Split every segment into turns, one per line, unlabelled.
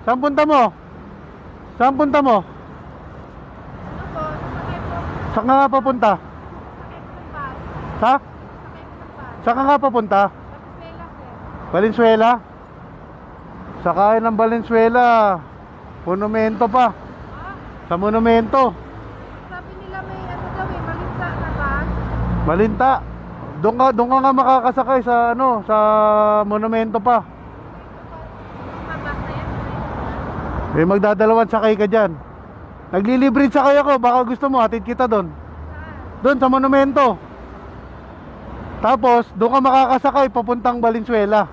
Saan punta mo? Saan punta mo?
Ano po? Sakay po.
Saan ka nga papunta?
Sakay po ng bus.
Sa?
Sakay po ng bus.
Saan ka nga papunta?
Valenzuela, sir.
Valenzuela? Sakay ng Valenzuela. Monumento pa.
Ah,
Sa monumento.
sabi nila may ano daw eh, malinta na bus.
Malinta. Doon ka nga makakasakay sa ano, sa monumento pa.
Mabas na yan.
Eh magdadalawan sakay ka diyan. Naglilibre sakay ako, baka gusto mo hatid kita doon.
Saan?
Doon sa monumento. Tapos doon ka makakasakay papuntang Valenzuela.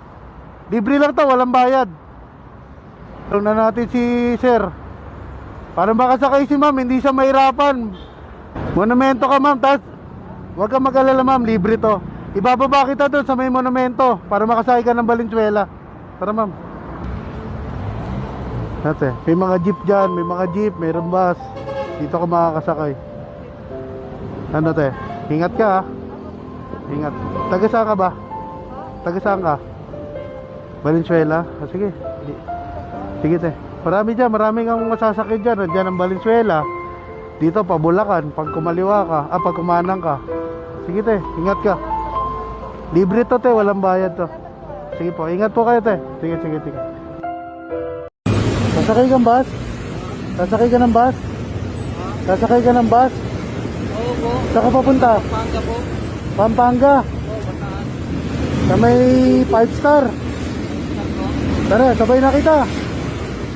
Libre lang 'to, walang bayad. Tulong na natin si sir. Para makasakay si ma'am, hindi siya mahirapan. Monumento ka ma'am, tas huwag kang mag-alala ma'am, libre to. Ibababa kita doon sa may monumento para makasakay ka ng Valenzuela. Tara ma'am. Ate, may mga jeep dyan, may mga jeep, mayroong bus. Dito ka makakasakay. Ano te? Ingat ka ha. Ingat. Taga saan ka ba? Taga saan ka? Valenzuela? Ah, sige. Sige te. Marami dyan, marami kang masasakay dyan. Nandiyan ang Valenzuela. Dito pa Bulacan, pag kumaliwa ka, pag kumanang ka. Sige te, ingat ka. Libre to te, walang bayad to. Sige po, ingat po kayo te. Sige, sige, sige. Sasakay kang bus? Sasakay ka ng bus? Sasakay ka ng bus?
Oo po.
Saan ka papunta?
Pampanga po.
Pampanga.
Oo, Bataan.
Sa may 5 star.
Saan po?
Tara, sabay na kita.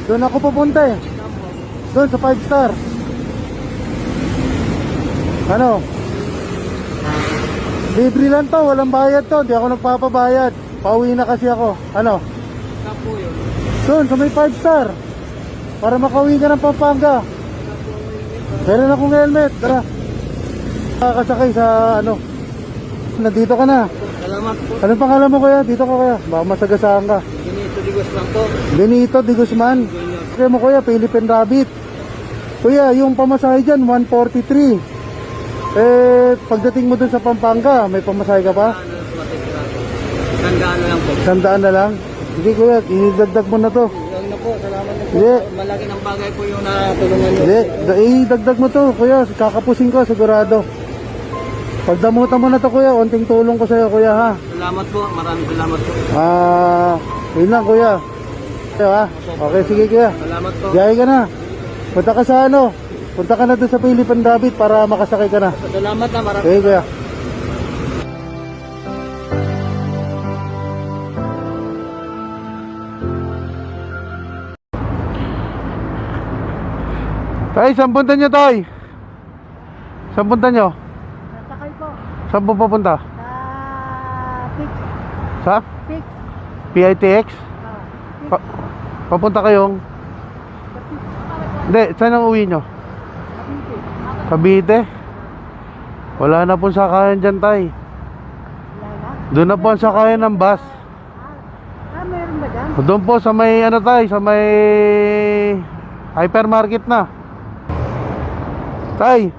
Doon ako pupunta eh.
Saan po?
Doon sa 5 star. Ano? Libre lang to, walang bayad to. Hindi ako nagpapabayad. Pauwi na kasi ako. Ano?
Saan po yun?
Doon sa may 5 star. Para makauwi ka ng Pampanga. Meron akong helmet. Tara. Kakasakay sa ano. Nandito ka na.
Salamat po.
Anong pangalan mo kuya? Dito ka kuya. Baka masagasaan ka.
Benito Digos lang po.
Benito de Guzman. Kaya mo kuya, Philippine Rabbit. Kuya, yung pamasahe dyan, 143. Eh, pagdating mo dun sa Pampanga, may pamasahe ka pa?
Tandaan na lang po.
Sandaan na lang. Sige kuya, idagdag mo na to.
Yan na po. Salamat na po.
Hindi.
Malaki ng bagay po yung natulungan nyo.
Hindi, idagdag mo to kuya. Kakapusin ko, sigurado. Pagdamutan mo na to kuya, onting tulong ko sa'yo kuya ha.
Salamat po. Maraming salamat po.
Yun lang kuya. Okay, ha? Okay, sige kuya.
Salamat po.
Biyahe ka na. Punta ka sa ano? Punta ka na doon sa Philippine Rabbit para makasakay ka na.
Salamat na. Maraming
Okay kuya. Tay, saan punta nyo tay? Saan punta nyo?
Nasakay po.
Saan po papunta?
Sa Fix.
Sa?
Fix.
PITX?
Fix.
Papunta kayong? Hindi, saan ang uwi nyo? Cavite? Wala na pong sakayan dyan tay.
Wala na?
Doon na po ang sakayan ng bus.
Meron ba dyan?
Doon po sa may ano tay, sa may hypermarket na. Tay.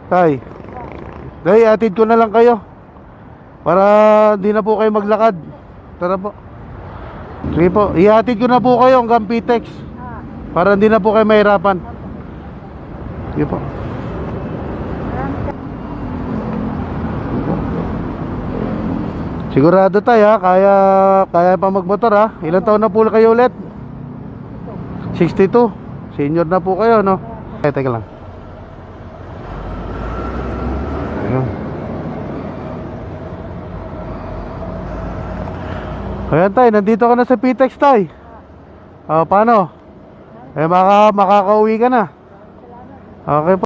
Tay. Tay, atid ko na lang kayo. Para di na po kayo maglakad. Tara po. Sige po, ihatid ko na po kayo hanggang PTEX. Para hindi na po kayo mahirapan. Sige po. Sigurado tayo ha, kaya pa magmotor ha. Ilang taon na po kayo ulit? 62. Senior na po kayo no? Teka lang. Ayun. Ayan tay, nandito ka na sa PTEX tay. Paano? Eh makakauwi ka na. Okay po.